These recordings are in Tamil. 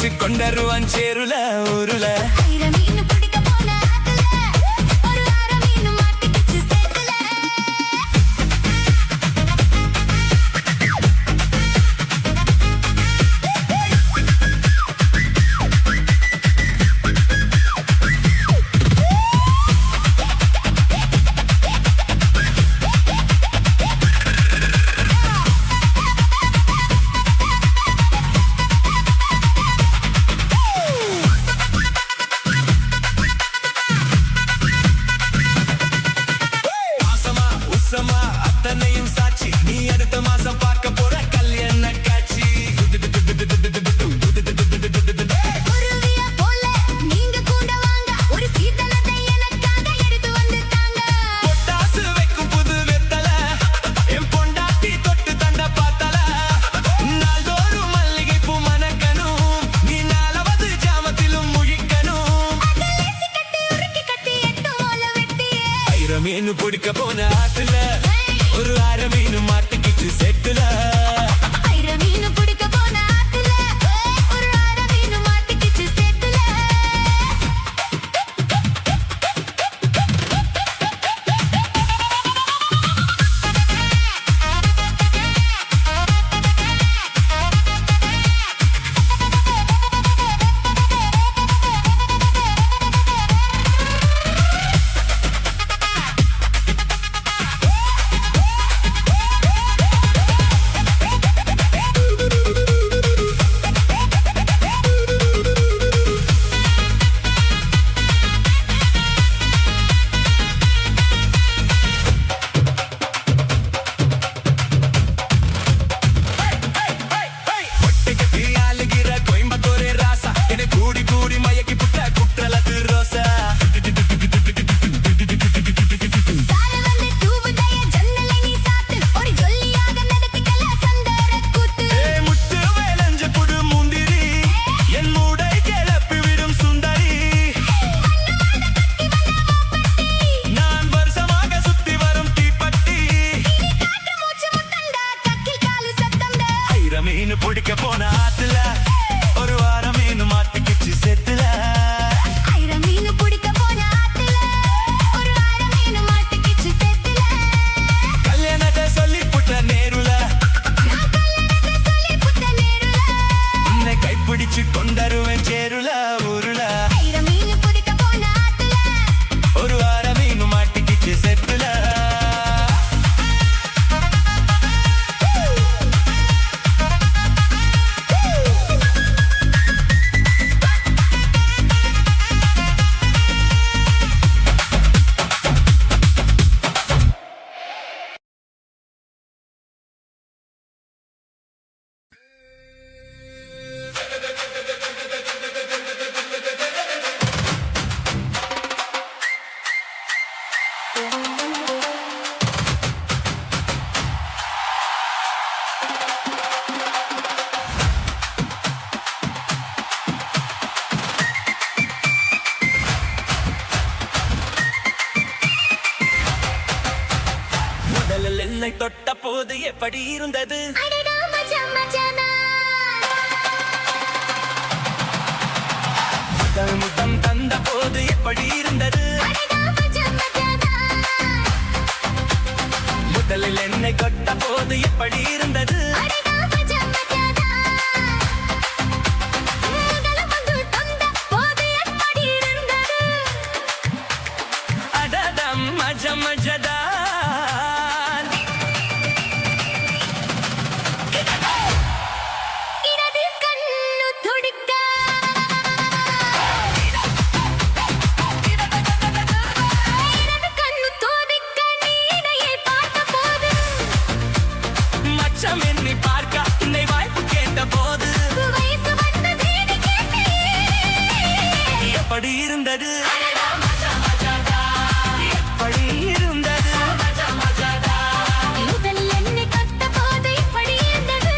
கைப்பிடிச்சு கொண்டருவான் சேருல ஊருல. அத்தனையும் சாட்சி, நீ அடுத்த மாசம் பார்க்க போற கல்யாண காட்சி. பொட்டாசு வைக்கும் புது வெத்தல, என் பொண்டாட்டி தொட்டு தண்ட பார்த்தல. நாள்தோறும் மல்லிகை பூ மணக்கணும், நீ நாலாவது ஜாமத்திலும் முழிக்கணும். மீன் பிடிக்க போன ஆத்துல ஒரு அரை மீன் மாட்டிக்கிச்சு செட்டுல. மீன் பிடிக்க போன ஆத்துல ஒரு வாரம் மீன் மாட்டிக்கிச்சு செத்துல. கல்யாணத்தை சொல்லி புட்ட நேருல, உன்னை கைப்பிடிச்சு கொண்டருவேன் சேருல ஊருல. ஒரு வாரம் மீன் மாட்டிக்கிச்சு செத்துல. என்னை தொட்ட போது எப்படி இருந்தது? முத்தம் தந்த போது எப்படி இருந்தது? முதலில் என்னை தொட்ட போது எப்படி இருந்தது? அடடம் மஜ மஜதா. எப்படி இருந்தது? எப்படி இருந்தது? முதல் என்னை தொட்ட போது எப்படி இருந்தது?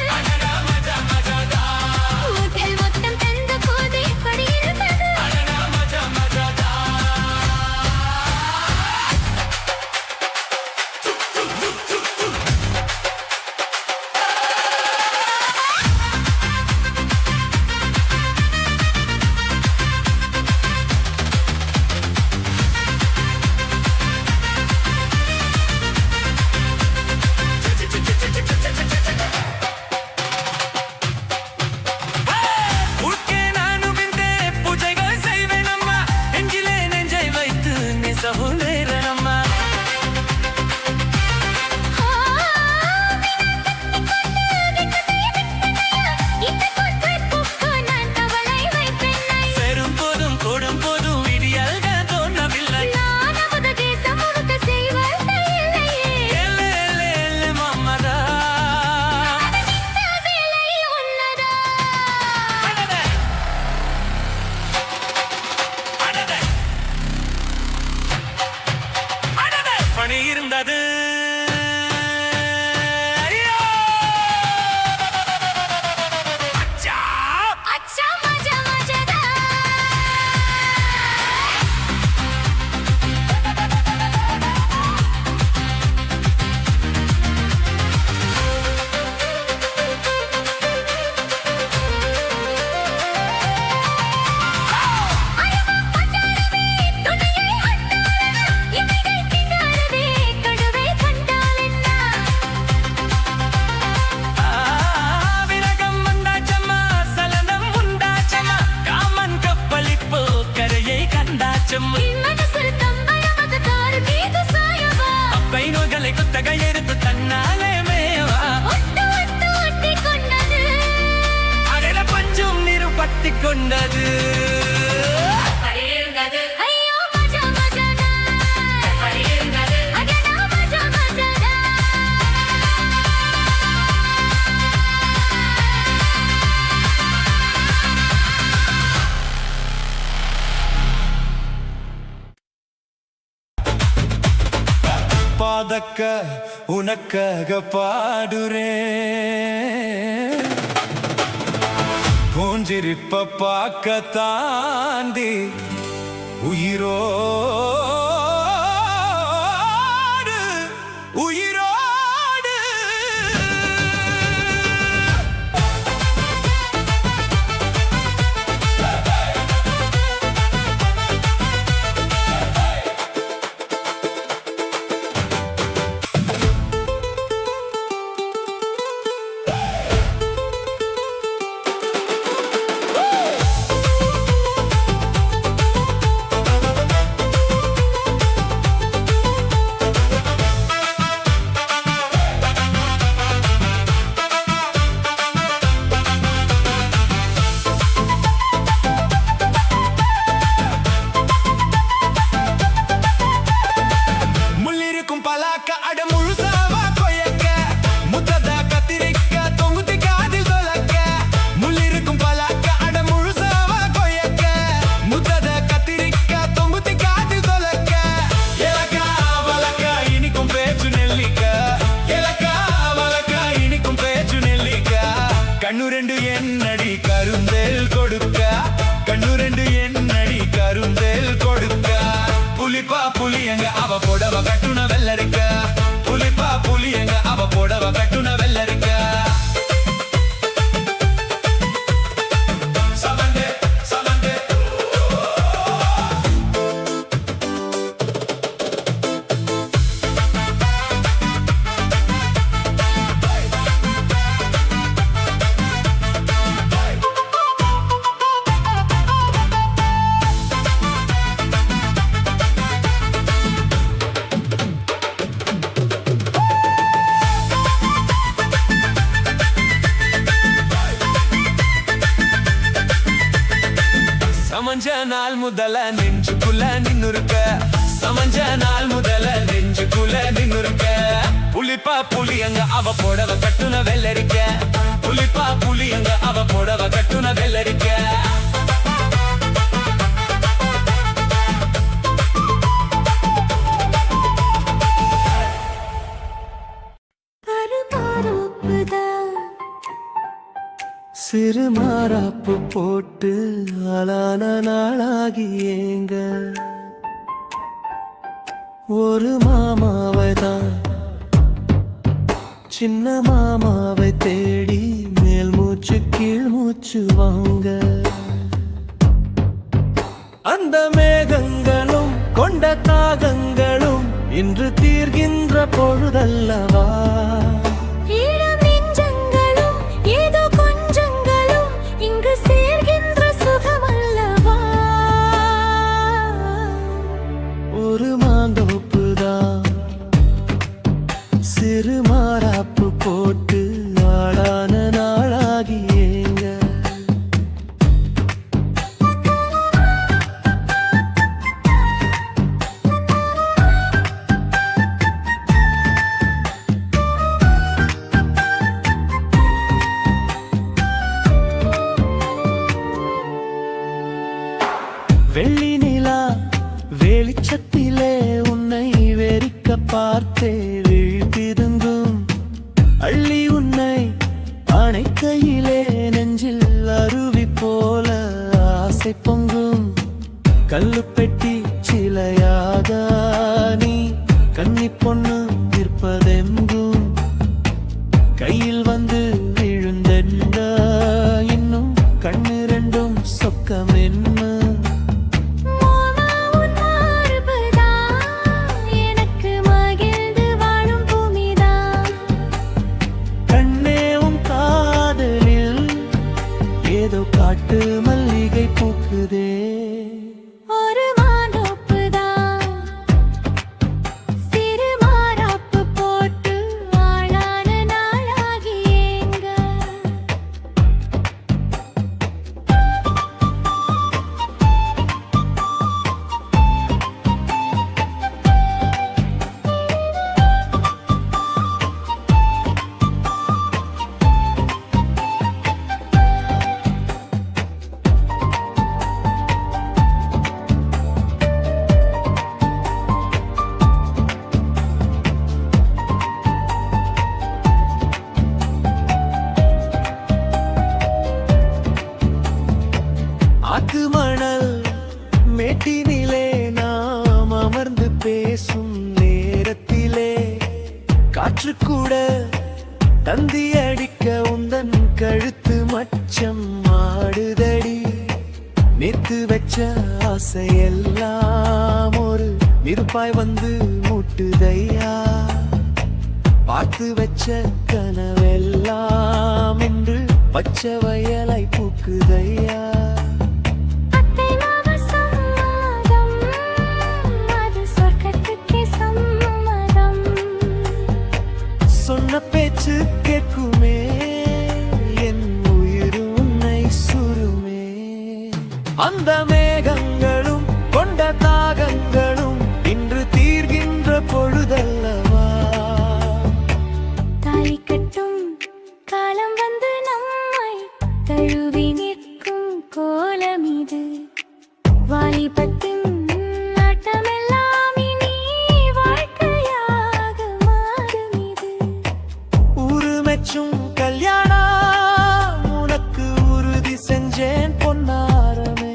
முதல் மொத்தம் தந்த போது எப்படி இருந்தது? பைனோகளை குத்தகை எடுத்து தன்னாலே மேவா ஒட்டி கொண்டது அடட பஞ்சும் நீரு பத்தி கொண்டது ஐயோ மஜா மஜாடா அடடா மஜா மஜாடா பாதக்க உனக்காக பாடுறேன் பூஞ்சிரிப்ப பார்க்க தாண்டி உயிரோடு உயிரோடு கண்ணு ரெண்டு என்னடி கருந்தேல் கொடுக்க கண்ணு ரெண்டு என்னடி கருந்தேல் கொடுக்க புலிப்பா புலி எங்க அவ போடவ கட்டுன வெள்ளரிக்க புலிப்பா புலி எங்க அவ போடவ கட்டுன வெள்ளரிக்க சமந்தே சமந்தே சமஞ்ச நாள் முதல நெஞ்சுக்குள்ள நின்னுருக்க சமஞ்ச நாள் முதல நெஞ்சுக்குள்ள நின்னுருக்க புலிப்பா புலி அங்க அவ போடவ கட்டுன வெள்ளரிக்க புலிப்பா புலி அங்க அவ போடவ கட்டுன வெள்ளரிக்க சிறு மாறாப்பு போட்டு ஆளான நாளாகி ஏங்க ஒரு மாமாவை தான் சின்ன மாமாவை தேடி மேல் மூச்சு கீழ் மூச்சு வாங்க அந்த மேகங்களும் கொண்ட தாகங்களும் இன்று தீர்கின்ற பொழுதல்லவா ஒரு மாந்தோப்புதான் சிறு மாறாப்பு போட்டு ஆளான நாளாகி ஏங்க வெள்ளி நிலா வெளிச்சத்திலே உன்னை வெறிக்க பார்த்தே விழித்திருந்தும் அள்ளி உன்னை அணைக்கையிலே நெஞ்சில் அருவி போல ஆசை பொங்கும் கல்லு பெட்டி சிலையாக நீ கன்னி பொண்ணு இருப்பதெங்கும் கையில் வந்து விழுந்தென்ன இன்னும் கண்ணு ரெண்டும் சொக்கம் என்ன காட்டு மல்லிகை பூக்குதே ஒரு மாந்தோப்புதான் சிறு மாறா காற்று கூட தந்தி அடிக்க உந்தன் கழுத்து மச்சம் ஆடுதடி. நேத்து வச்ச ஆசையெல்லாம் ஒரு நெருப்பாய் வந்து முட்டுதையா. பார்த்து வச்ச கனவெல்லாம் என்று பச்சை வயலை பூக்குதையா. அத்தை மாமா சம்மதம், அது சொர்க்கத்துக்கே சம்மதம். சொன்ன பேச்சு கேட்குமே என் உயிர் உன்னை சுருமே. அந்த மேகங்களும் கொண்ட தாகங்களும் இன்று தீர்கின்ற பொழுதல்லவா. தாலி கட்டும் காலம் வந்து நம்மை தழுவி நிற்கும் கோலம் இது. வாலிபத்தின் நாட்டமெல்லாம் இனி வாழ்க்கையாக மாறும் இது. உருமெச்சும் கல்யாணம் உனக்கு உறுதி செஞ்சேன் பொன்னாரமே.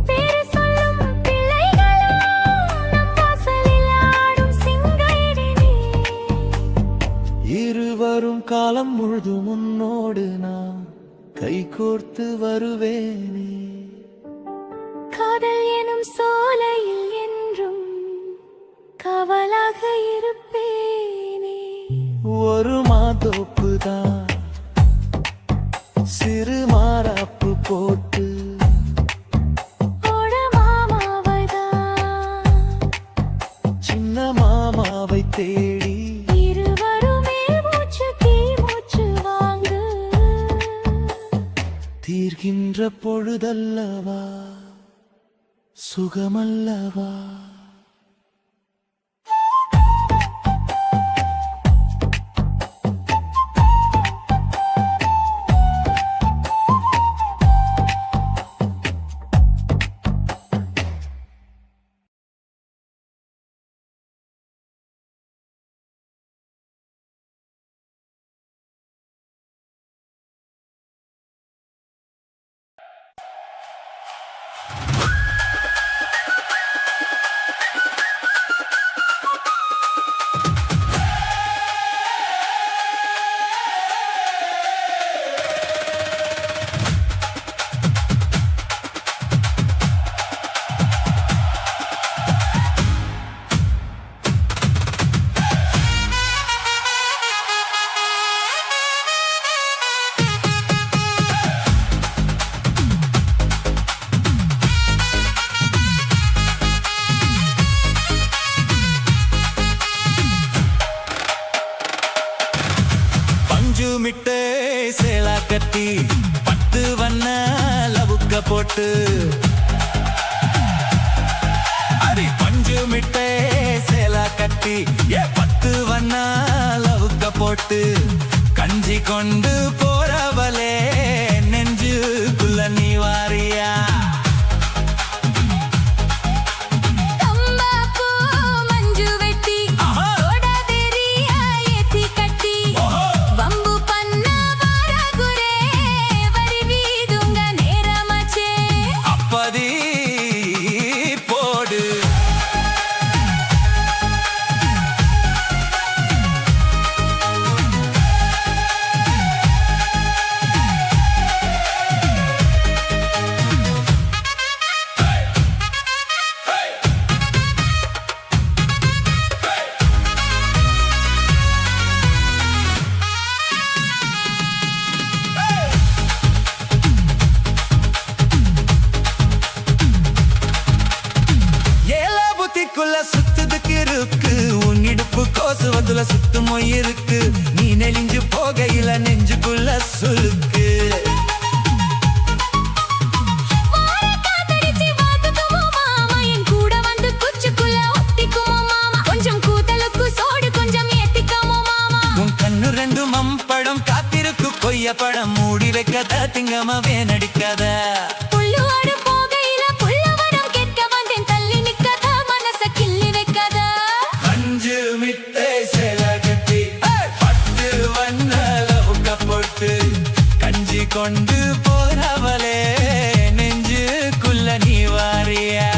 பேரு சொல்லும் பிள்ளைகளும் நம் வாசலில் ஆடும் சிங்காரினி. இருவரும் காலம் முழுதும் உன்னோடு நான் கைகோர்த்து வருவேனே. காதல் எனும் சோலையில் என்றும் காவலாக இருப்பேனே. ஒரு மாதோப்பு தான் சிறு மாறாப்பு போட்டு ஓட மாமாவதான் சின்ன மாமாவை தேடி இருவருமே மூச்சு தீ மூச்சு வாங்கு. தீர்கின்ற பொழுதல்லவா சுகமல்லவா. மிட்டே சேலா கட்டி 10 வண்ண லவுக்க போட்டு அரி பஞ்சு மிட்டே சேலா கட்டி 10 வண்ண லவுக்க போட்டு கஞ்சி கொண்டு போறவளே நெஞ்சுக்குள்ள நீ வாரியா. சுத்துதுக்கு இருக்கு உன் இடுப்பு கோசுவதுல சுத்துமோ இருக்கு. நீ நெளிஞ்சு போகையில நெஞ்சுக்குள்ள சுருக்கு. உன் கண்ணு ரெண்டு மம்படம் காத்திருக்கு கொய்ய படம் மூடி வைக்காத திங்கமாவே நடிக்காத. கஞ்சி கொண்டு போறவளே நெஞ்சுக்குள்ள நீ வாரியா.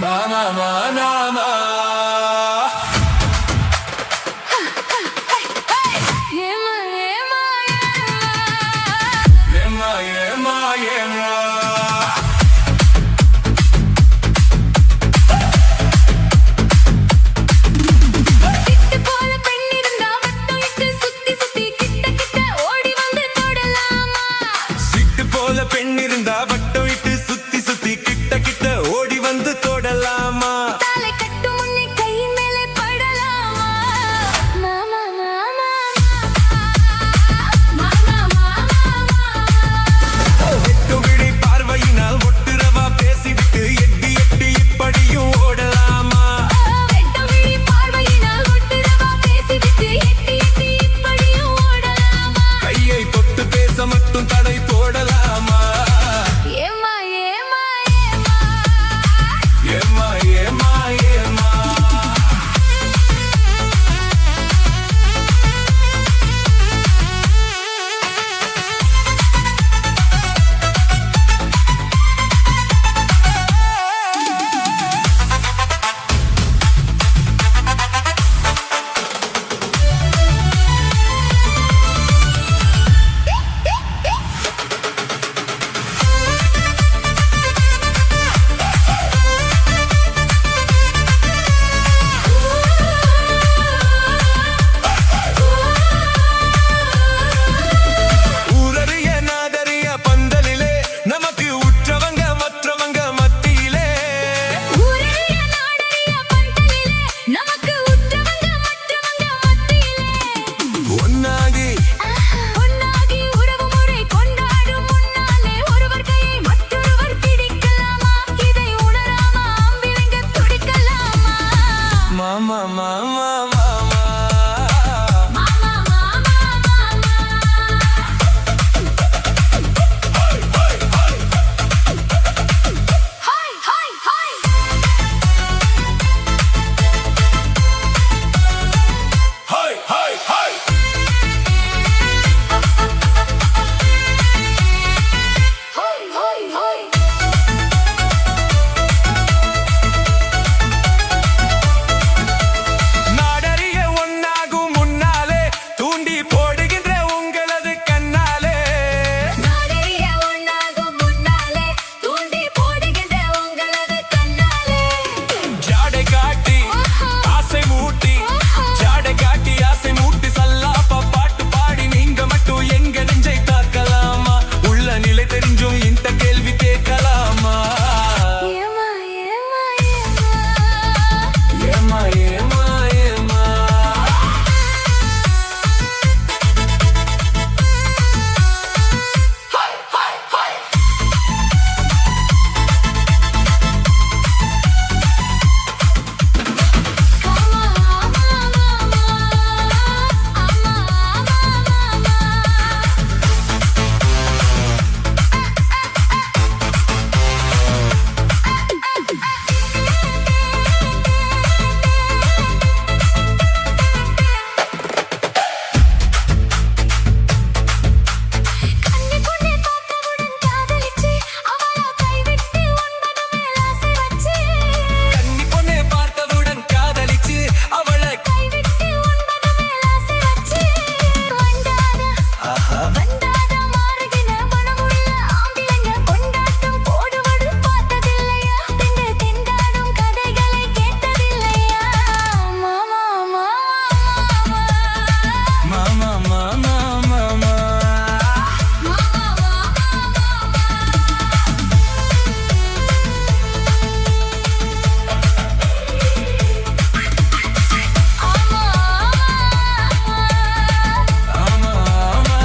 மாமா மாமா ஏமா ஏமா ஏமா ஏமா ஏமா சிட்டு போல பெண் இருந்தா வட்டம் இட்டு சுத்தி சுத்தி கிட்ட கிட்ட ஓடி வந்து தொடலாமா சிட்டு போல பெண் இருந்தா வட்டம் இட்டு சுத்தி சுத்தி கிட்ட கிட்ட ஓடி வந்து தொடலாமா தாலை கட்டு முன்னே கை மேலே படலாமா மாமா மாமா மாமா மாமா எட்டு விழி பார்வையினால் ஒட்டுறவா பேசிவிட்டு எட்டி எட்டி இப்படியும் ஓடலாமா வெட்ட விழி பார்வையினால் ஒட்டுறவா பேசிவிட்டு எட்டி எட்டி இப்படியும் ஓடலாமா கையை தொட்டு பேச மட்டும் தடை போடலாமா ஏமா ஏமா ஏமா ஏமா ஏமா ஏமா ஊரறிய நாதறிய பந்தலிலே நமக்கு உற்றவங்க மற்றவங்க மத்தியிலே ஊரறிய நாடறிய பந்தலிலே நமக்கு உற்றவங்க மற்றவங்க மத்தியிலே ஒன்னாகி ஒன்னாகி உறவு முறை கொண்டாடும் முன்னாலே ஒருவர் கையை மற்றொருவர் பிடிக்கலாமா இதை உணராம அம்பிலங்க துடிக்கலாமா மாமா மாமா மாமா மாமா மாமா மாமா hi hi hi hi hi hi hi hi hi நாடறிய ஒன்னாகும் முன்னாலே தூண்டி போடுகின்ற உங்களது கண்ணாலே நாடறிய ஒன்னாகும் முன்னாலே தூண்டி போடுகின்ற உங்களது கண்ணாலே ஜாடை காட்டி ஆசை மூட்டி ஜாடை காட்டி ஆசை மூட்டி சல்லாப்பா பாட்டு பாடி நீங்க மட்டும் எங்க நெஞ்சை தாக்கலாமா உள்ள நிலை தெரிஞ்சும் இந்த கேள்வி கேட்கலாமா ஏமா ஏமா ஏமா ஏமா ஏமா ஏமா மாமா மாமா மாமா கண்ணி பொண்ணை பார்த்தவுடன் காதலிச்சு அவள கைவிட்டு ஒன்பது மேல் ஆசை வச்சு கன்னி பொண்ணை பார்த்தவுடன் காதலிச்சு அவளை கைவிட்டு ஒன்பது மேல் ஆசை வச்சு வந்தாத மாறுகின மனமுள்ள ஆம்பிளைங்க கொண்டாட்டம் போடுவது பார்த்ததில்லையா பின்பு திண்டாடும் கதைகளை கேட்டதில்லையா மாமா மாமா மாமா மாமா மாமா ஆமா ஆமா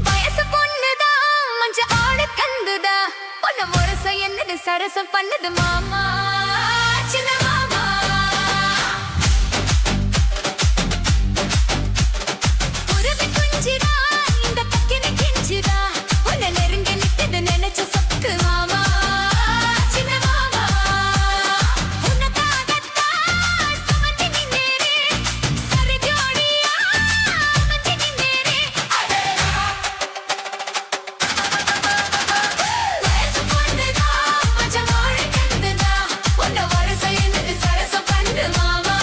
வயசு பொண்ணுதான் மஞ்ச ஆட கந்துதா பொண்ணு முரச என்னது சரசம் பண்ணுது மாமா சின்ன மாமா உருவி குஞ்சிரா இந்த பக்கினி கிஞ்சிரா உன்னை நெருங்கி நிக்குது நினைச்ச சொக்கு மாமா சின்ன மாமா உன்னதாகத்தான் சுமந்து நின்னேரே சரி ஜோடியா அமைஞ்சு நின்னேரே வயசு பொண்ணுதா மச்சம் மொழி கண்டுதா உன்னை வரச என்னது சரசம் கண்டு மாமா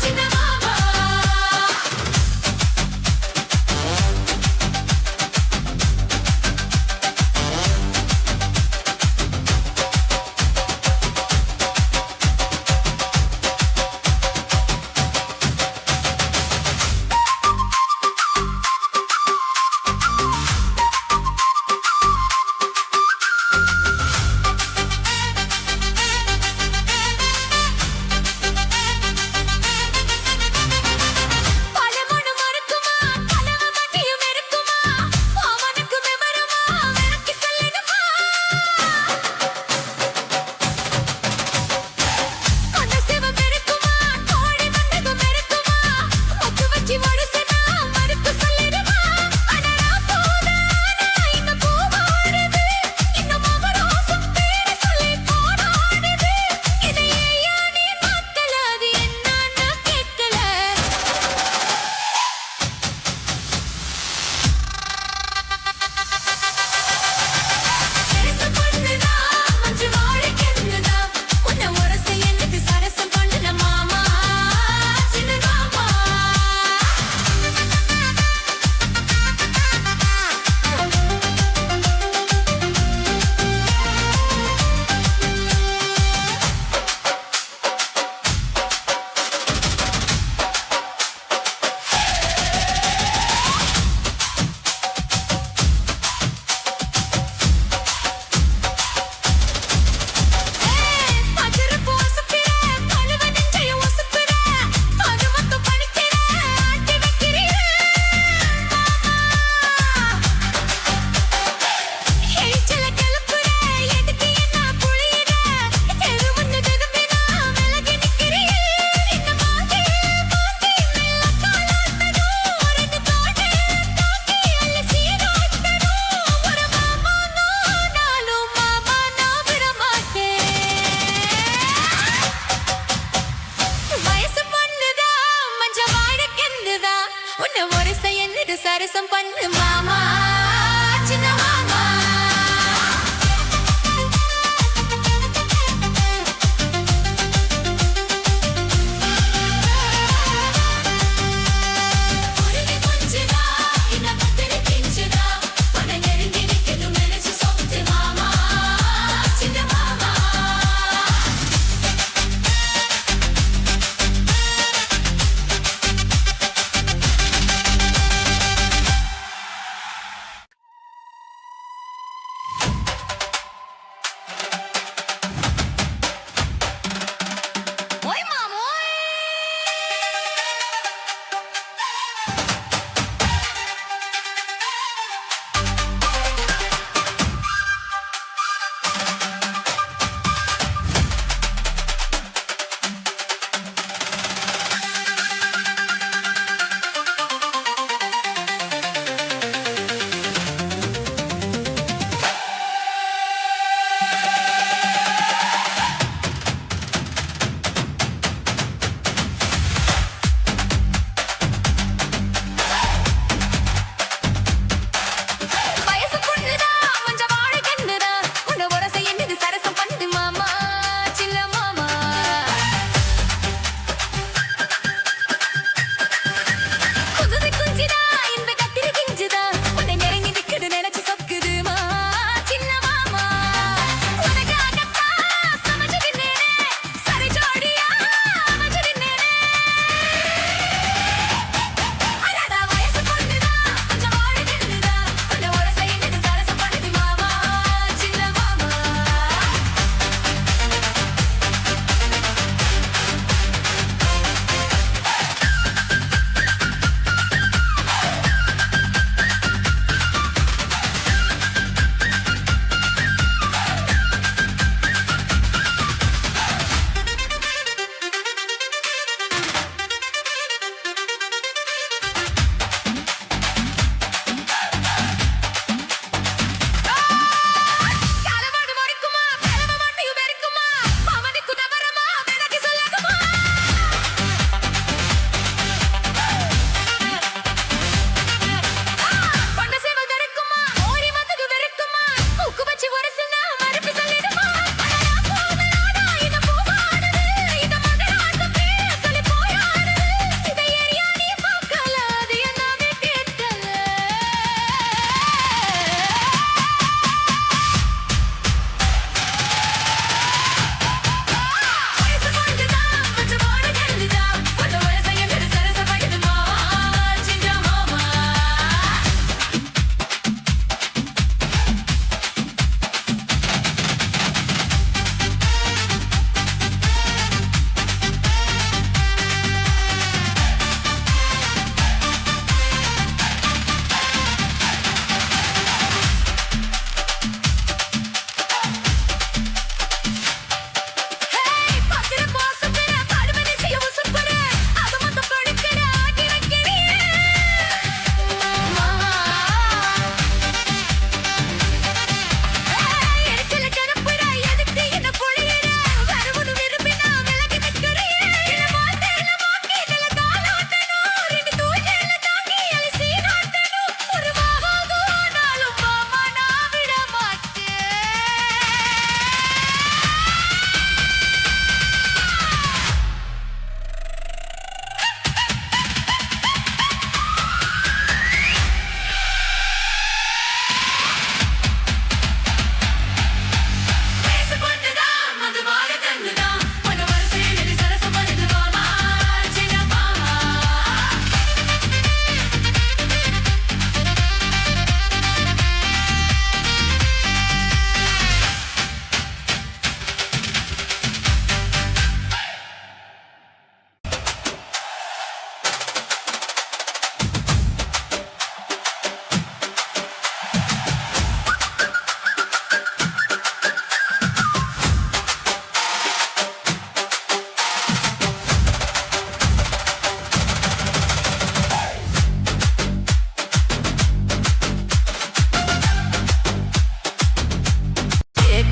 சின்ன மாமா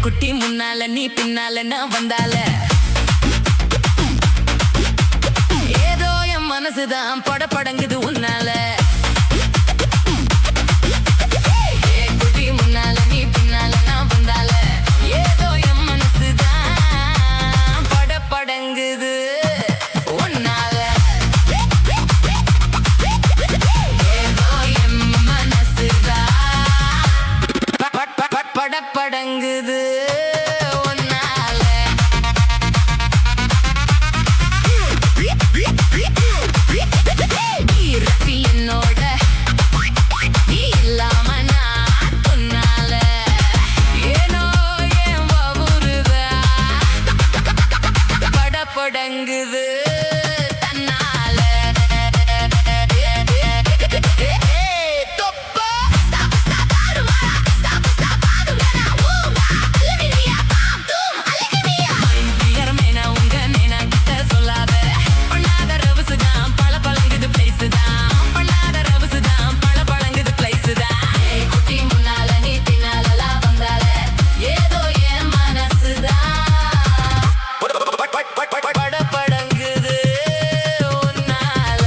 குட்டி முன்னால நீ பின்னால நான் வந்தால ஏதோ என் மனசுதான் படபடங்குது உன்னால குட்டி முன்னால நீ பின்னால நான் வந்தால ஏதோ என் மனசுதான் படபடங்குது உன்னால ஏதோ என் மனசுதான் படபடங்குது உன்னால நீ என்னோட நீ இல்லாம நான் உன்னால ஏனோ ஏன் வவுறுதா படபடங்குது தன்னால படபடங்குது உன்னால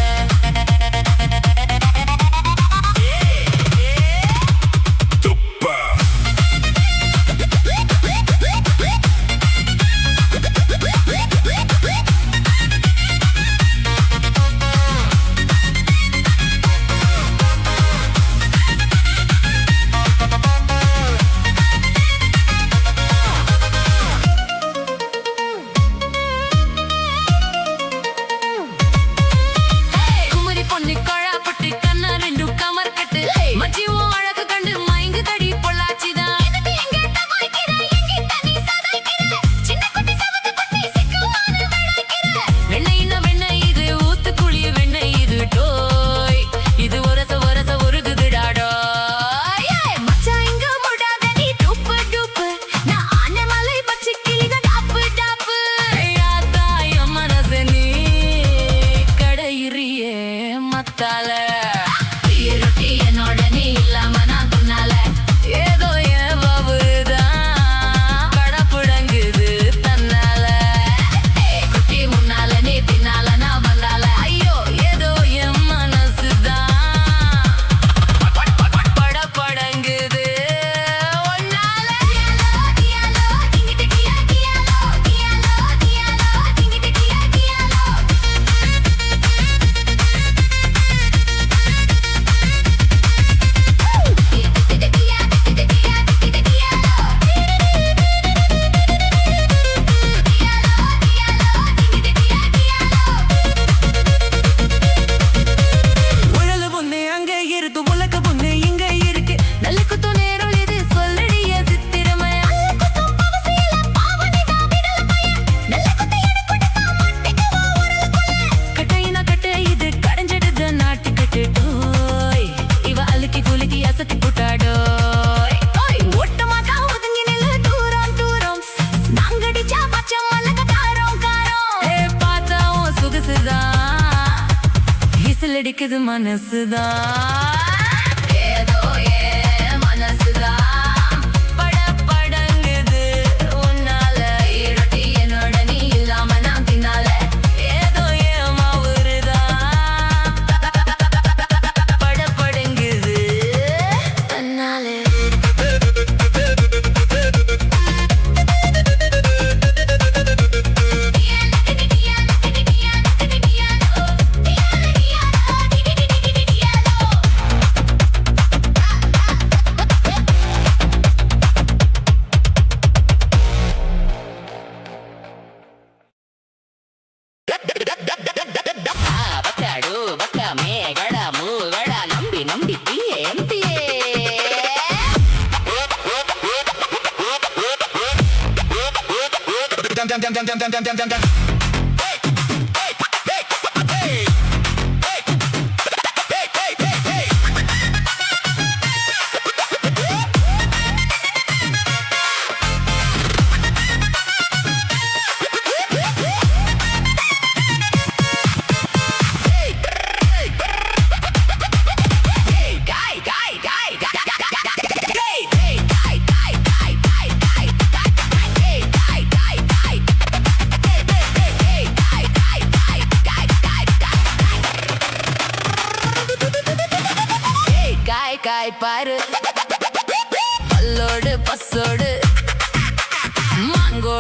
குமரி பொண்ணு கொழாப்பட்டு கண்ணா ரெண்டு கமர் கட்டு மச்சிவும் அழகு கண்டு மயங்கு தடி பொள்ளாச்சிதான் வெண்ணெய்னா வெண்ணெய் இது ஊத்து குழி வெண்ணெய் இது டோய் இது ஒரச ஒரச ஒருகுதுடாடோய் மச்சான் இங்க முடாத நீ டூப்பு டூப்பு நான் ஆனமலை பச்சை கிளிக டாப்பு டாப்பு யாத்தா என் மனசு நீ கடையிறியே மத்தால ரொட்டி என்னோட நீ இல்லாம நான் துன்னால ஏதோ என் வவுதான் படபடங்குது தன்னால குட்டி முன்னால நீ பின்னால நான் வந்தால ஐயோ ஏதோ என் மனசுதான் படபடங்குது உன்னால உழல பொண்ணு அங்க இருக்கு உலக பொண்ணு இங்க இருக்கு நல்ல குத்து நேரம் இது சொல்லடிய சித்திரமே கட்டையினா கட்டை இது கடைஞ்சிடுது நாட்டு கட்டுடோய் இவ அழுக்கி குலுக்கி அசத்தி புட்டாடோய் ஒட்டமாக்கா ஒதுங்கி நில்லு தூரம் தூரம் நாங்கடிச்சா பச்சை மல்லக்க காரம் காரம் பார்த்தா உன் சொகுசுதான் விசிலடிக்குது மனசுதான் ஏதோ ஏன் மனசுதான் படபடங்குது உன்னால ரொட்டி என்னோட நீ இல்லாம நான் தின்னால ஏதோ ஏன் மவுறுதான் படபடங்குது தன்னால ಬಕ್ಕಾಡು ಬಕ್ಕ ಮೇಗಳ ಮೂಗಳ ನಂಬಿ ನಂಬಿ ಪಿಯೆ ಎಂಪಿಯೇ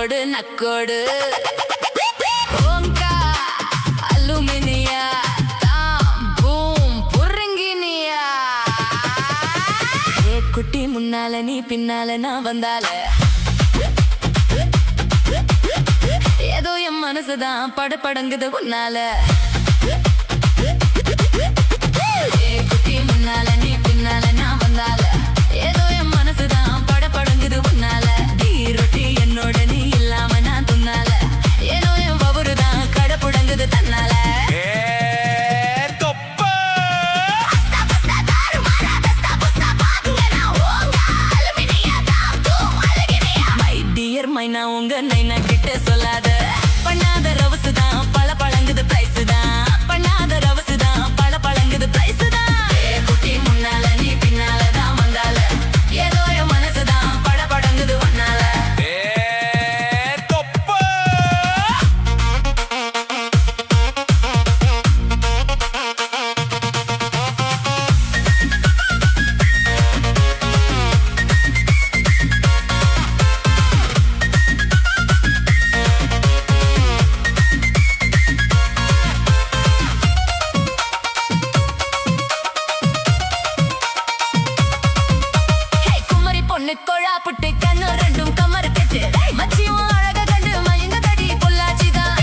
நக்கோடு நக்கோடு ஓங்கா அலுமினியா தாம் பூம் புருங்கினியா ஏ குட்டி முன்னால நீ பின்னால நான் வந்தால ஏதோ என் மனசுதான் படபடங்குது உன்னால ஏ குட்டி முன்னால நீ பின்னால நான் வந்தால ஏதோ என் மனசுதான் படபடங்குது உன்னால டீ ரொட்டி என்னோட நீ இல்லாம நான் துன்னால ஏதோ என் பவருதான் கடப்புடங்குது தன்னால மைனா உங்க நைனா கிட்ட சொல்லாத பண்ணாத ரவுசு தான் பல பழங்குது பிரைஸ் தான் பண்ணாத ரவுசு தான் பல பழங்குது பிரைஸ் தான் குட்டி முன்னால நீ பின்னால தான் வந்தால ஏதோ என் மனசு தான் பட படங்குது ஒன்னால கொழா புட்டு கண்ணு ரெண்டும் கமரு கட்டு மச்சியும் அழக கண்டு மயங்க தடி பொள்ளாச்சிதான்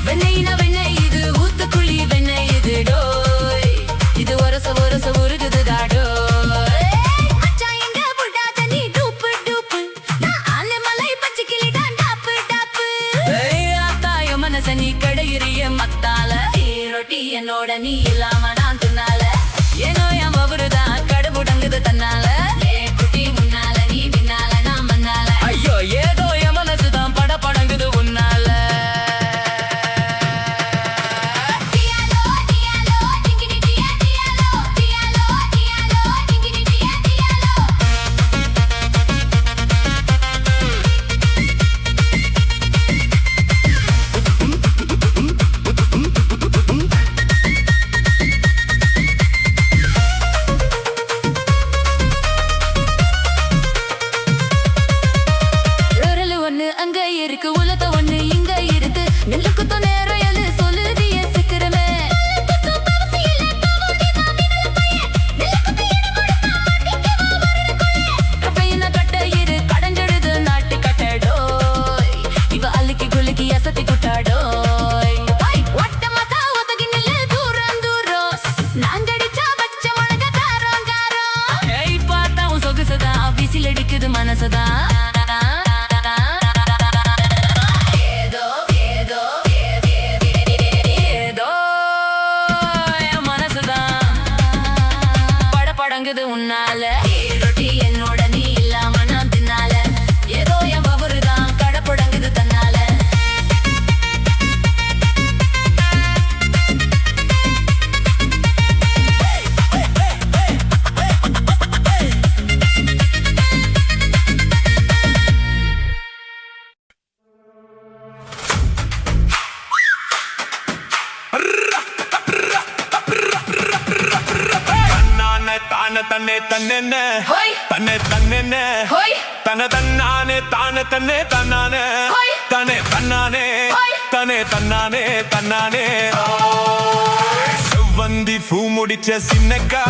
வெண்ணெய்னா வெண்ணெய் இது ஊத்துக்குழி வெண்ணெய் இது டோய் இது ஒரச ஒரச உருகுது தாடோய் மச்சான் எங்க புடாத நீ டூப்பு டூப்பு நான் ஆலமலை பச்சை கிளி தான் டாப்பு டாப்பு ஆத்தாய மனச நீ கடையிறிய மத்தால ரொட்டி என்னோட நீ இல்லாம நான் துன்னால ஏனோ என் பவருதான் கடபுடங்குது தன்னால ஏ குட்டி முன்னால நீ பின்னால நான் மன்னால ஐயோ ஏதோ என் மனசுதான் பட படங்குது உன்னால அங்க இருக்கு உலக ஒண்ணு இங்க இருக்கு நெல்லுக்கு நேரம் எழு சொல்லுது என் சிக்கிறமே கட்ட இரு கடைஞ்சிடுது நாட்டு கட்டடோய் இவ அள்ளிக்கு குலுக்கி அசத்தி குட்டாடோய் ஒட்டமாத்தா ஒதகி நில்லு தூரம் தூரம் நாங்கடிச்சா பச்ச முழக காரம் காரம் ஏய் பார்த்தா உன் சொகுசுதான் விசில் அடிக்குது மனசுதான் உன்னால ரொட்டி என்னோட நீ இல்லாம நான் தின்னால ஏதோ என் பவருதான் கடப்புடங்குது தன்னால தன்னை தன்னென்ன தன்னை தன்னென்ன தன தன்னானே தானே தன்னை தன்னானே தனே தன்னானே தனே தன்னானே தன்னானே செவ்வந்தி பூ முடிச்ச சின்னக்கா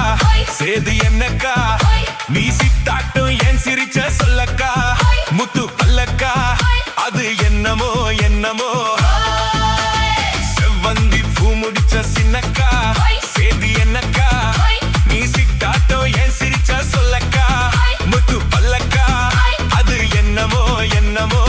சேது என்னக்கா நீ சித்தாட்டும் ஏன் சிரிச்ச சொல்லக்கா முத்து பல்லக்கா அது என்னமோ என்னமோ செவ்வந்தி பூ முடிச்ச சின்னக்கா சேது என்னக்கா நீ சித்தாட்டோ ஏன் சிரிச்ச சொல்லக்கா முத்து பல்லக்கா அது என்னமோ என்னமோ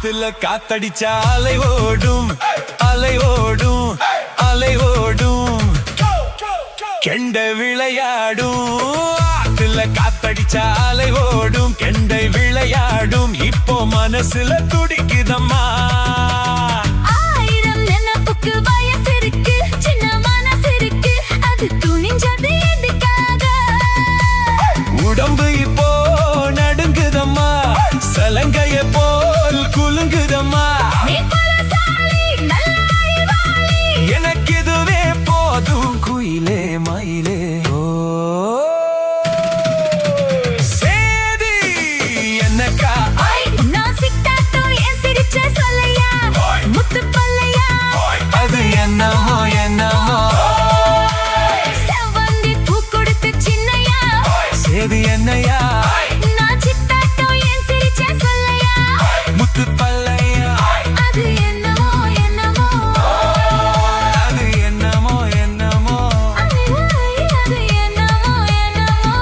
ஆத்துல காத்தடிச்சா அலை ஓடும் அலை ஓடும் அலை ஓடும் கெண்டை விளையாடும் ஆத்துல காத்தடிச்சா அலை ஓடும் கெண்டை விளையாடும் இப்போ மனசுல துடிக்குதம்மா ஆயிரம் நினைப்புக்கு வயசு இருக்கு சின்ன மனசு இருக்கு அது துணிஞ்சது எதுக்காக உடம்பு இப்போ நடுங்குதம்மா சலங்கைய போல் குலுங்குதம்மா நீ பலசாலி நல்ல அறிவாளி எனக்கு இதுவே போதும் குயிலே மயிலே ஓ சேதி என்னக்கா நான் சிட்டாட்டோ என் சிரிச்ச சொல்லையா முத்து பல்லையா அது என்னமோ என்னமோ செவ்வந்தி பூ கொடுத்த சின்னையா சேதி என்னையா நான் சிட்டாட்டோ என் சிரிச்ச சொல்லையா முத்து பல்லையா அது என்னமோ என்னமோ அது என்னமோ என்னமோ அது என்னமோ என்னமோ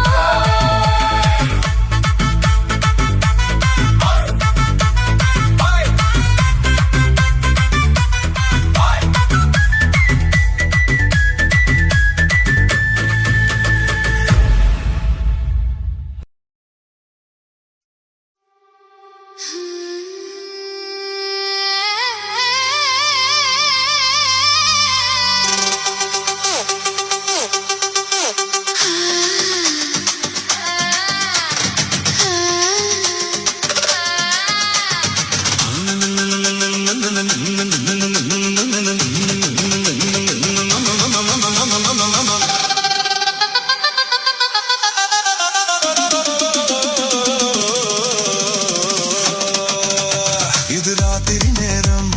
இது ராத்திரி நேரம்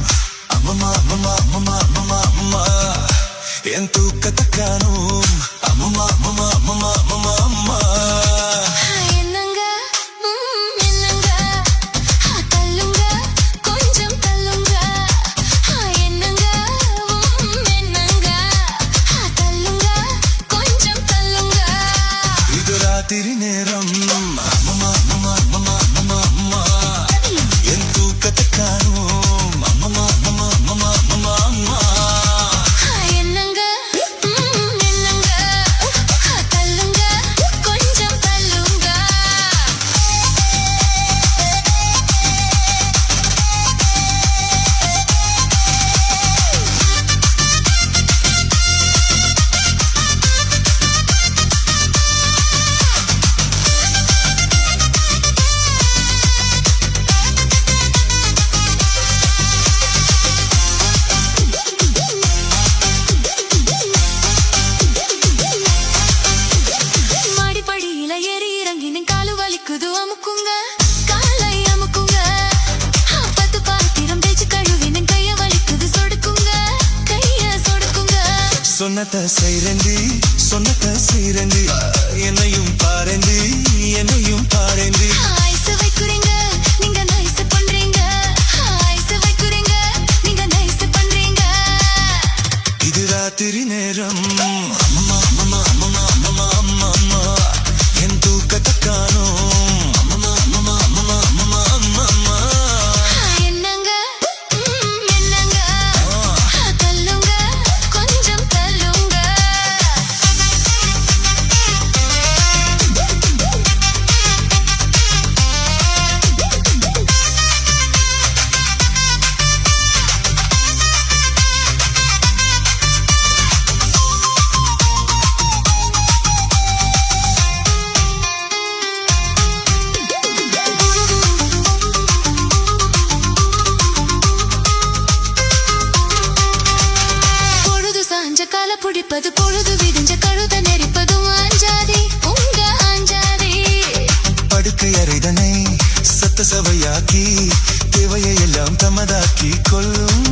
அம்மம்மா அம்மம்மா அம்மம்மா அம்மம்மா அம்மா என் தூக்கத்தை காணும் அம்மம்மா அம்மம்மா அம்மம்மா அம்மம்மா அம்மா என்னங்க என்னங்க தள்ளுங்க கொஞ்சம் தள்ளுங்க என்னங்க என்னங்க தள்ளுங்க கொஞ்சம் தள்ளுங்க இது ராத்திரி நேரம் அம்மம்மா அம்மம்மா அம்மம்மா அம்மம்மா அம்மா என் தூக்கத்தை காணும் அம்மம்மா அம்மம்மா அம்மம்மா அம்மம்மா அம்மா என்னங்க என்னங்க தள்ளுங்க கொஞ்சம் தள்ளுங்க மாடிப்படியில ஏறி இறங்கி நின் காலு வலிக்குது அமுக்குங்க காலை அமுக்குங்க பத்து பாத்திரம் தேய்ச்சி கழுவி நின் கைய வலிக்குது சொடுக்குங்க கைய சொடுக்குங்க சொன்னத செய்றேண்டி சொன்னத செய்றேண்டி என்னையும் பாரேண்டி என்னையும் பாரேண்டி ஐஸ் வைக்குறீங்க நீங்க நைஸ் பண்றீங்க ஐஸ் வைக்குறீங்க நீங்க நைஸ் பண்றீங்க இது ராத்திரி நேரம் அம்மம்மா அம்மம்மா அம்மம்மா அம்மம்மா அம்மா அம்மா என் தூக்கத்தை காணும் அம்மம்மா அம்மம்மா அம்மம்மா அம்மம்மா அம்மா அம்மா என்னங்க என்னங்க தள்ளுங்க கொஞ்சம் தள்ளுங்க பொழுது சாஞ்ச கால பிடிப்பது பொழுது விடிஞ்ச கழுத நெரிப்பதும் அஞ்சாதி உங்க அஞ்சாதி படுக்கை அறைதனை சத்த சவையாக்கி தேவையை எல்லாம் தமதாக்கி கொள்ளும்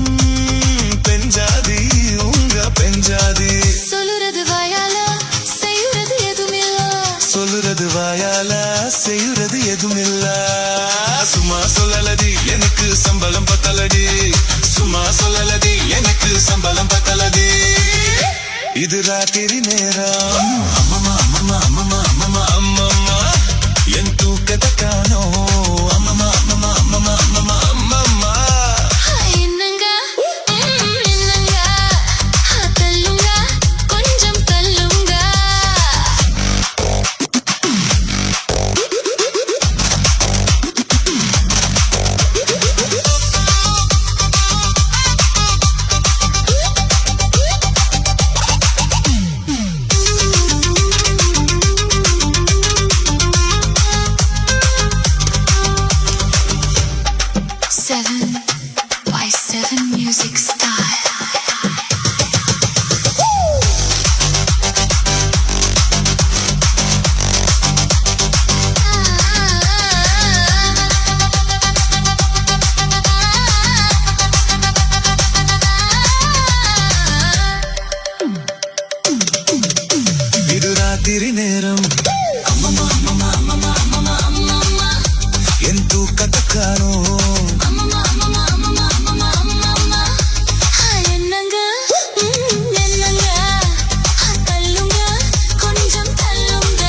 பெஞ்சாதி உங்க பெஞ்சாதி சொல்லுறது வாயால செய்யுறது எதுமில்ல சொல்லுறது வாயால செய்யுறது எதுமில்ல சும்மா சொல்லலடி எனக்கு சம்பளம் பத்தலடி சும்மா சொல்லலடி எனக்கு சம்பளம் பத்தலடி இது ராத்திரி நேரம் அம்மம்மா அம்மம்மா அம்மம்மா அம்மம்மா அம்மம்மா என் தூக்கத்தை காணோம் அம்மம்மா அம்மம்மா அம்மம்மா அம்மம்மா அம்மம்மா கொடுக்கணும். என்னங்க என்னங்க தள்ளுங்க கொஞ்சம் தள்ளுங்க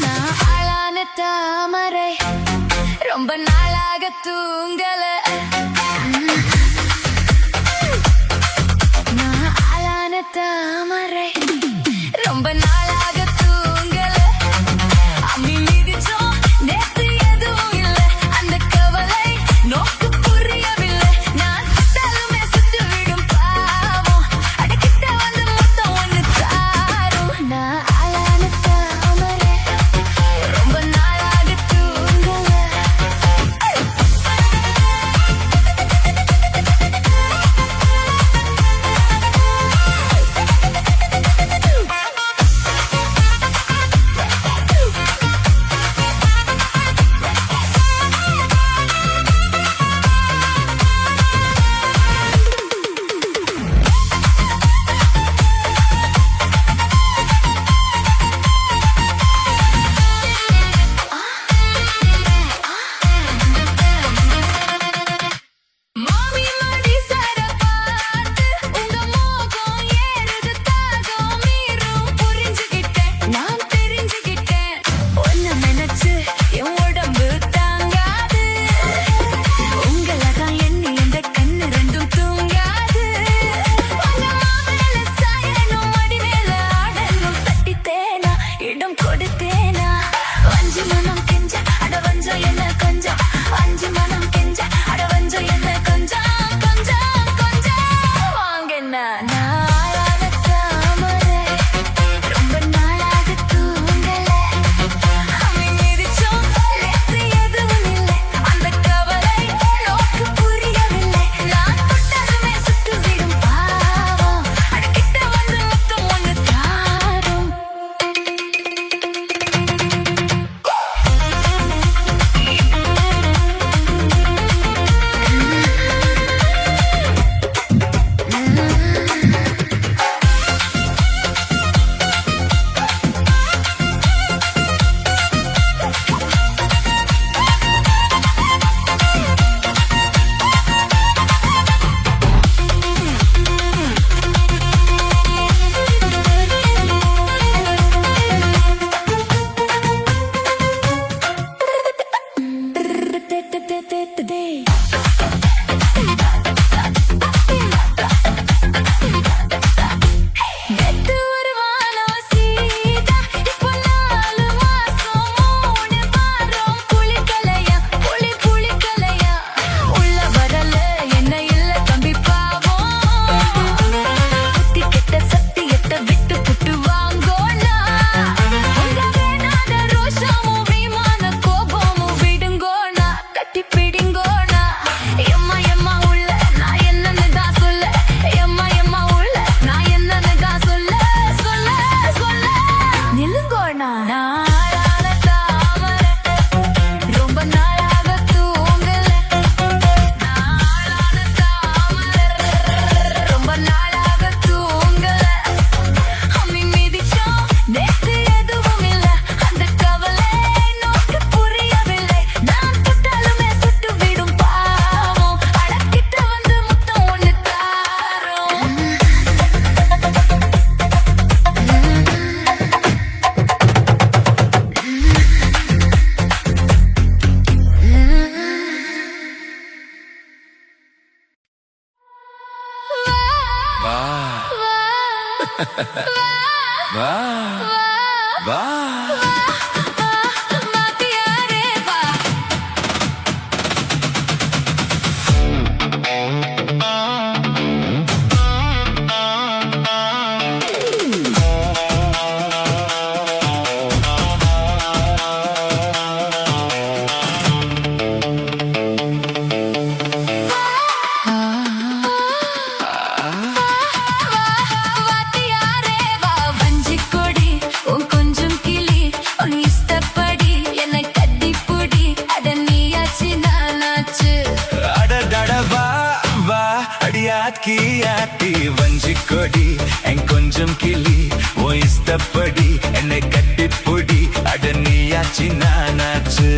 நான் ஆளான தாமரை ரொம்ப நாளாக தூங்கல நான் ஆளான தாமரை ரொம்ப நாளாக தூங்கல அம்மி மிதிச்சோம் நேத்து எதுவும் இல்ல அந்த கவலை நோக்கு புரியவில்லை நான் சுத்தாலுமே சுத்து விடும் பாவம் அடக்கிட்ட வந்து மொத்தம் ஒண்ணு தாரும் நான் ஆளான தாமரை ரொம்ப நாளாக தூங்கல மாமி மடி சர பார்த்து உங்க மோகம் ஏறுது தாகம் மீறும் புரிஞ்சுக்கிட்டேன் நான் தெரிஞ்சுக்கிட்டேன் ஒன்ன நினைச்சு என் உடம்பு தாங்காது உங்களை தான் எண்ணி இந்த கண்ணு ரெண்டும் தூங்காது உங்க மாமேல சாயணும் மடி மேல ஆடணும் தட்டித்தேனா இடம் கொடுத்தேனா அஞ்சு மனம் கெஞ்ச அட வஞ்சம் என்ன கொஞ்சம் அஞ்சு மனம் கெஞ்ச அட வஞ்சம் என்ன கொஞ்சம் கொஞ்சம் கொஞ்சம் வாங்கண்ணா நாளான தாமரை ரொம்ப நாளாக தூங்கல அம்மி மிதிச்சோம் நேத்து எதுவும் இல்லை அந்த கவலை நோக்கு புரியவில்லை நான் தொட்டதுமே சுட்டு விடும் பாவம் அடக்கிட்ட வந்து மொத்தம் ஒண்ணு தாரும் நேத்து ஒரு வானம் சீதா இப்போ 4 மாசம் 3 வாரம் புளிக்கலையா புளிக்கலையா உள்ள வரல என்ன இல்ல தம்பி பாவம் புத்தி கெட்ட சத்தியத்தை விட்டு புட்டு வாங்கோனா உங்க வேணாத ரோஷமும் விமான கோபமும் விடுங்கோனா கட்டி பிடிங்கோனா எம்மா எம்மா உள்ள நான் என்னன்னு தான் சொல்ல எம்மா எம்மா உள்ள நான் என்னன்னு தான் சொல்ல சொல்ல சொல்ல நில்லுங்கோனா நாளான தாமரை ரொம்ப நாளாக தூங்கல நாளான தாமரை ரொம்ப நாளாக தூங்கல அம்மி மிதிச்சோம் நேத்து எதுவும் இல்ல அந்த கவலை நோக்கு புரியவில்லை நான் தொட்டாலுமே சுட்டு விடும் பாவம் அடக்கிட்ட வந்து மொத்தம் ஒண்ணு தாரும் வா வா வா மாத்தியாரே வா ஆக்கி ஆட்டி வஞ்சி கொடி என் கொஞ்சம் கிளி இஷ்டப்படி என்னை கட்டி பொடி அட நீயாச்சு நானாச்சு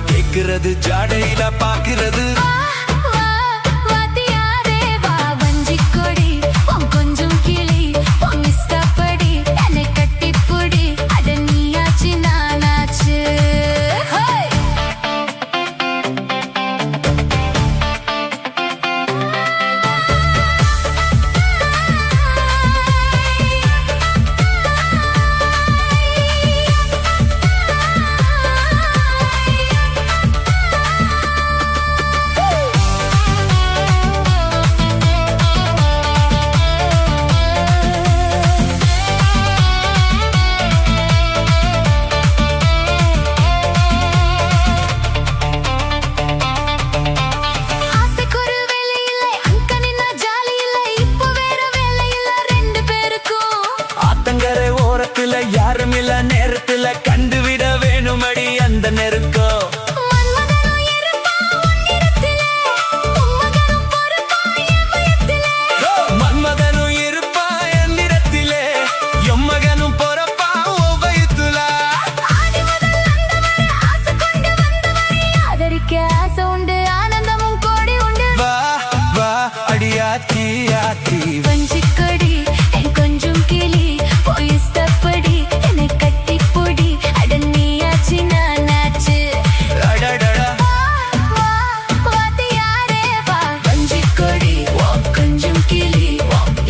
கேக்குறது ஜாடையில பாக்குறது கொஞ்சம் கிளி இஷ்டப்படி என்னை கட்டிப்புடி அட நீயாச்சு நானாச்சு யாரும் இல்ல நேரத்துல கண்டுவிட வேணுமடி அந்த நெருக்கம் மன்மதனும் இருப்பா என் நிறத்திலே எம்மகனும் பொறப்பா உபயத்துல ஆசை உண்டு ஆனந்தமும் கோடி உண்டு வா வா அடியாத்தி ஆத்தி வஞ்சிக்கொடி என் கொஞ்சம் கிளி இஷ்டப்படி என்னை கட்டிப்புடி அட நீயாச்சு நானாச்சு வாத்தியாரே வா வஞ்சிக்கொடி கொஞ்சம் கிளி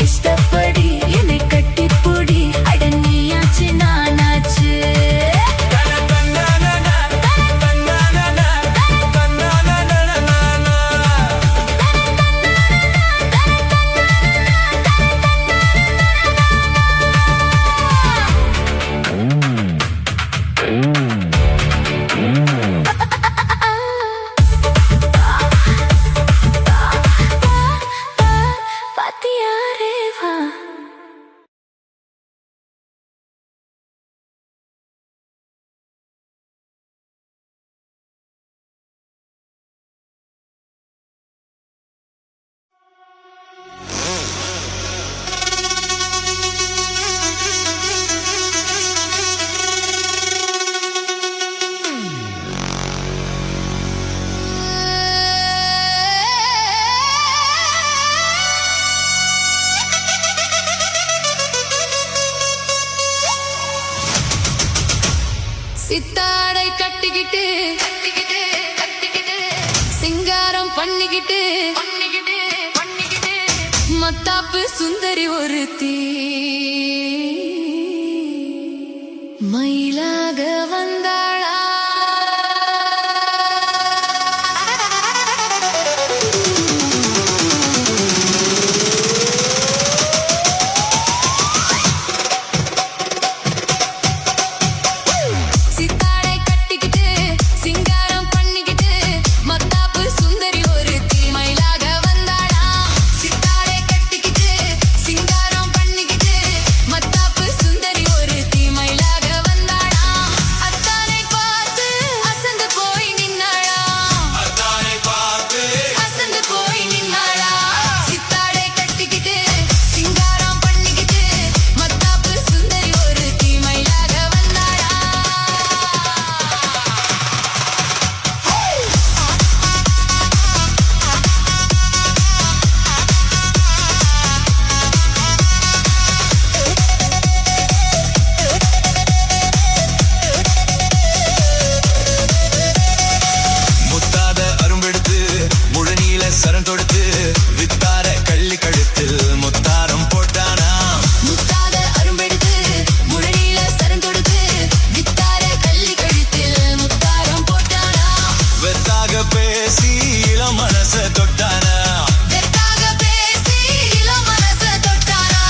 இஷ்டப்படி என்னை கட்டிப்புடி அட நீயாச்சு நானாச்சு சித்தாடை கட்டிக்கிட்டு சிங்காரம் பண்ணிக்கிட்டு மத்தாப்பு சுந்தரி ஒருத்தி மயிலாக வந்தாளா மத்தாப்பு சுந்தரி ஒரு தீமையிலாக வந்தாளா. அத்தானை சரண் தொடுத்து வித்தார கள்ளி கழுத்தில் முத்தாரம் போட்டானா முத்தாத அரும்பெடுத்து முழனில சரண் தொடுத்து வித்தார கள்ளி கழுத்தில் முத்தாரம் போட்டானா வெத்தாக பேசி இளம் மனச தொட்டானா வெத்தாக பேசி இளம் மனச தொட்டானா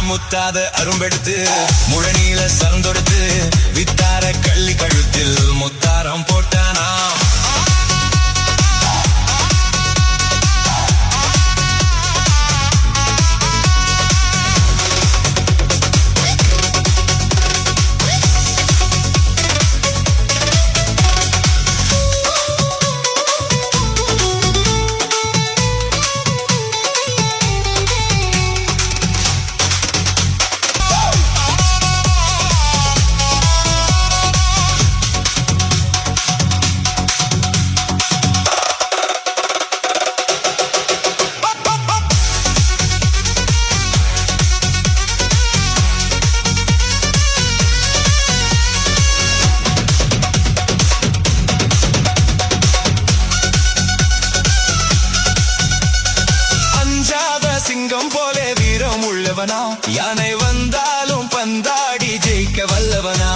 முத்தாத அரும்பெடுத்து முழனில சரண் தொடுத்து வித்தார கள்ளி கழுத்தில் முத்தாரம் போட்டானா சிங்கம் போலே வீரம் உள்ளவனா யானை வந்தாலும் பந்தாடி ஜெயிக்க வல்லவனா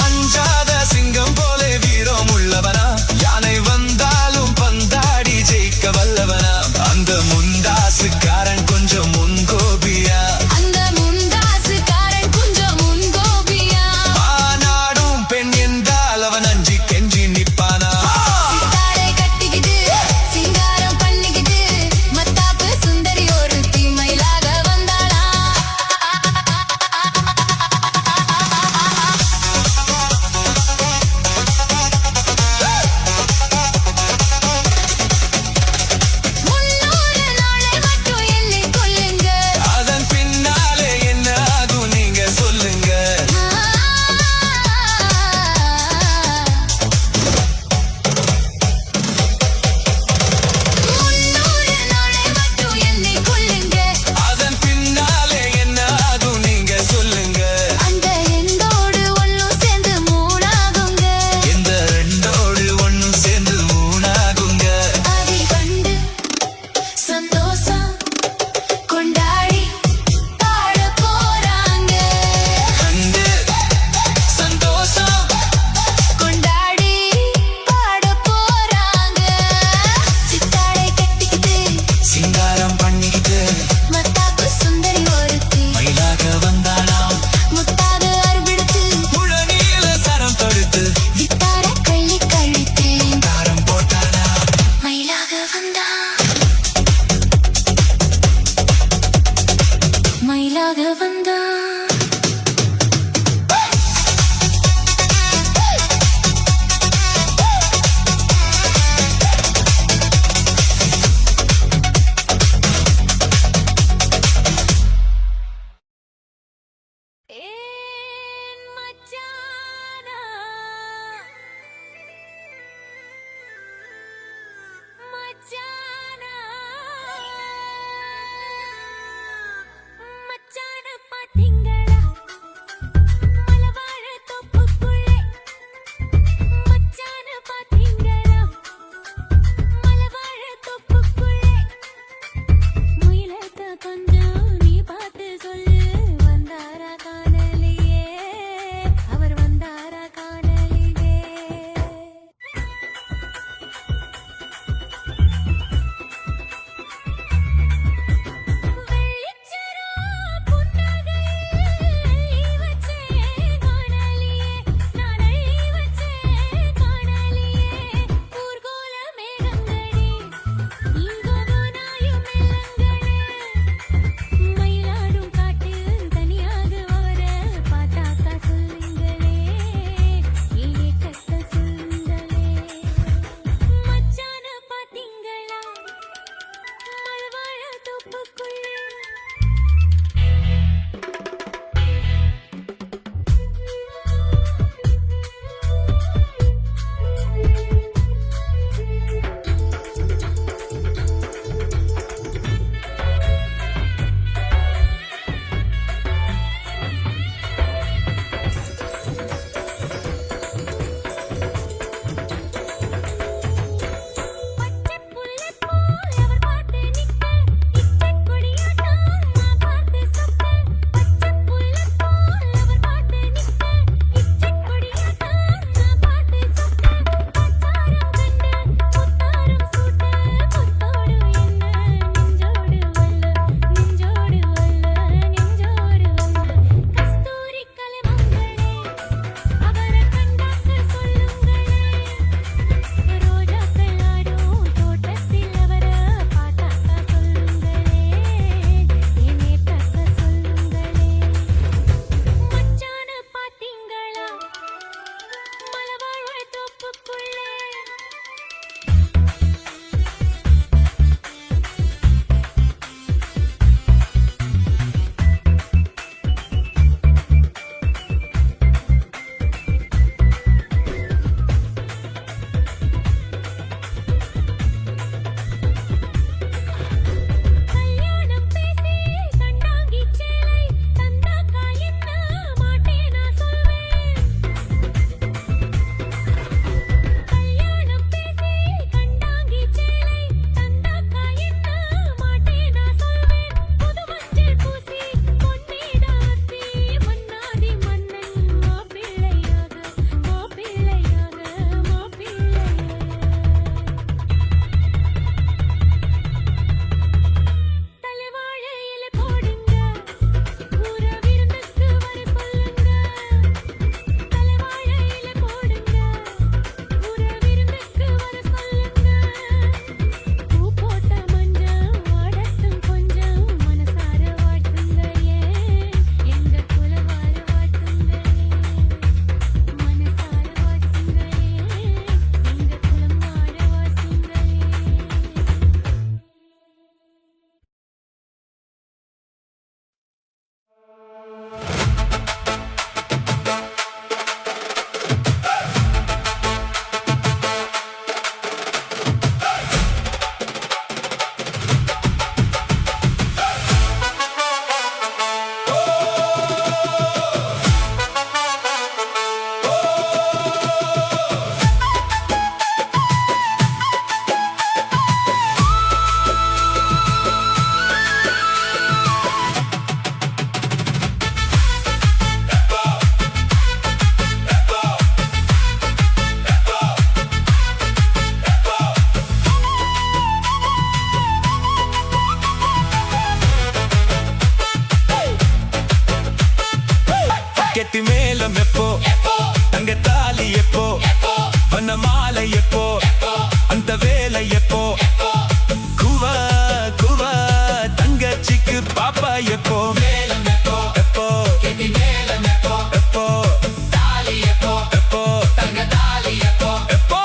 அஞ்சாத சிங்கம் போலே வீரம் உள்ளவனா யானை வந்தாலும் பந்தாடி ஜெயிக்க வல்லவனா அந்த முண்டாசுக்காரன் கொஞ்சம் முன்கோபியா அந்த முண்டாசுக்காரன் கொஞ்சம் முன்கோபியா ஆனாடும் பெண் என்றால் அவன் அஞ்சி கெஞ்சி நிப்பானா மாலை எப்போ அந்த வேலை எப்போ குவா குவா தங்கச்சிக்கு பாப்பா எப்போ எப்போ எப்போ எப்போ எப்போ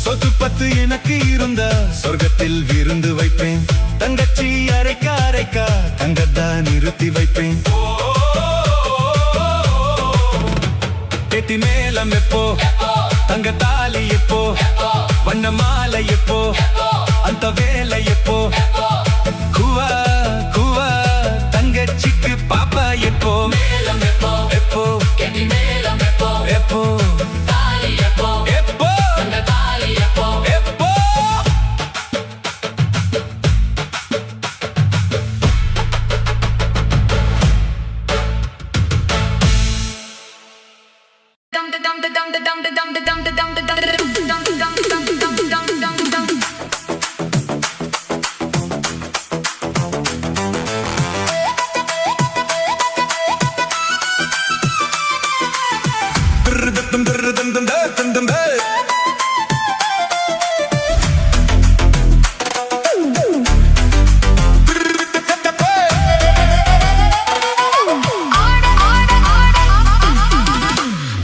சொத்து பத்து எனக்கு இருந்த சொர்க்கத்தில் விருந்து வைப்பேன் தங்கச்சி அரைக்கா அரைக்கா தங்கத்தா நிறுத்தி வைப்பேன் பேத்தி மேலம் எப்போ தங்க தாலி எப்போ வண்ண மாலை எப்போ அந்த வேலை எப்போ குவா குவா தங்கச்சிக்கு பாப்பா எப்போ எப்போ எப்போ எப்போ எப்போ எப்போ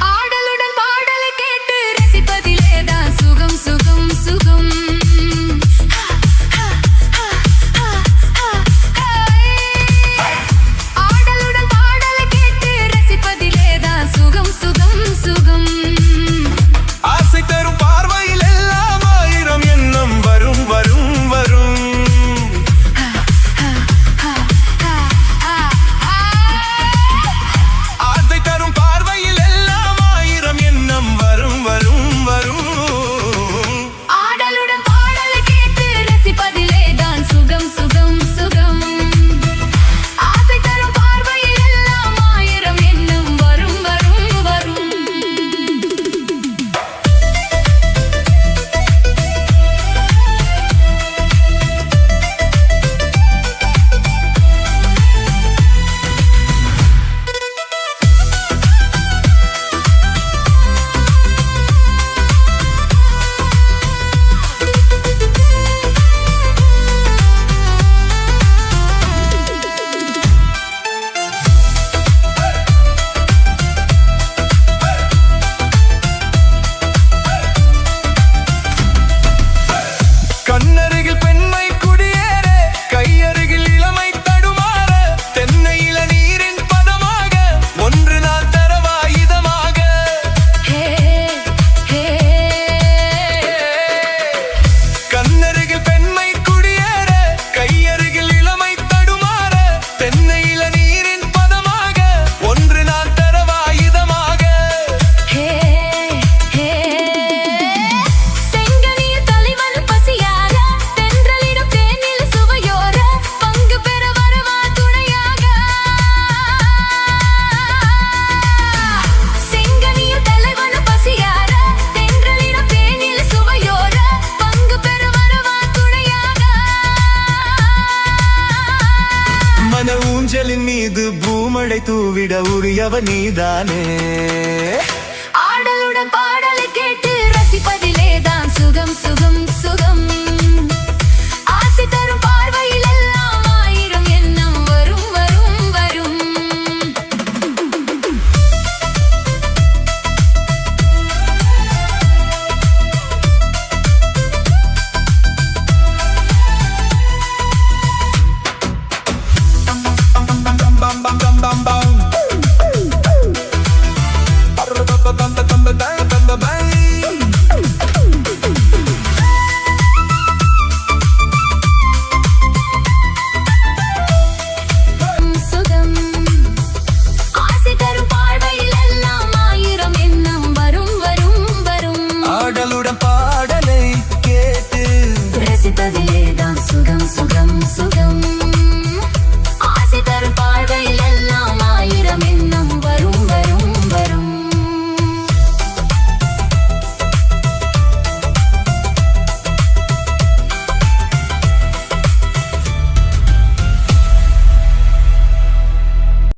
ஆடலுடன் பாடலை கேட்டு ரசிப்பதிலேதான் சுகம் சுகம் சுகம் ஆடலுடன் பாடலை கேட்டு ரசிப்பதிலேதான் சுகம் சுகம் சுகம் ஆசை தரும் பார்வையில் எல்லாம் ஆயிரம் எண்ணம் வரும் வரும் வரும் ஆசை தரும் பார்வையில் எல்லாம் ஆயிரம் எண்ணம் வரும் வரும் வரும் ஆடலுடன் பாடலை கேட்டு ரசிப்பதிலேதான் சுகம் சுகம் சுகம் ஆசை தரும் பார்வையில் எல்லாம் ஆயிரம் எண்ணம் வரும் வரும் வரும் கண்ணருகில் பெண்மை குடியேற கையருகில் இளமை தடுமாற தென்னையில நீரின் பதமாக ஒன்று நான் தரவா இதமாக ஹே ஹே கண்ணருகில் பெண்மை குடியேற கையருகில் இளமை தடுமாற தென்னையில நீரின் பதமாக ஒன்று நான் தரவா இதமாக ஹே ஹே செங்கனிய தலைவன் பசியார தென்றலிடும் தேனில் சுவையோர பங்கு பெற வரவா துணையாக செங்கனிய தலைவன் பசியார தென்றலிடும் தேனில் சுவையோர பங்கு பெற வரவா துணையாக மன ஊஞ்சலின் மீது பூமழை தூவிட உரியவ நீதானே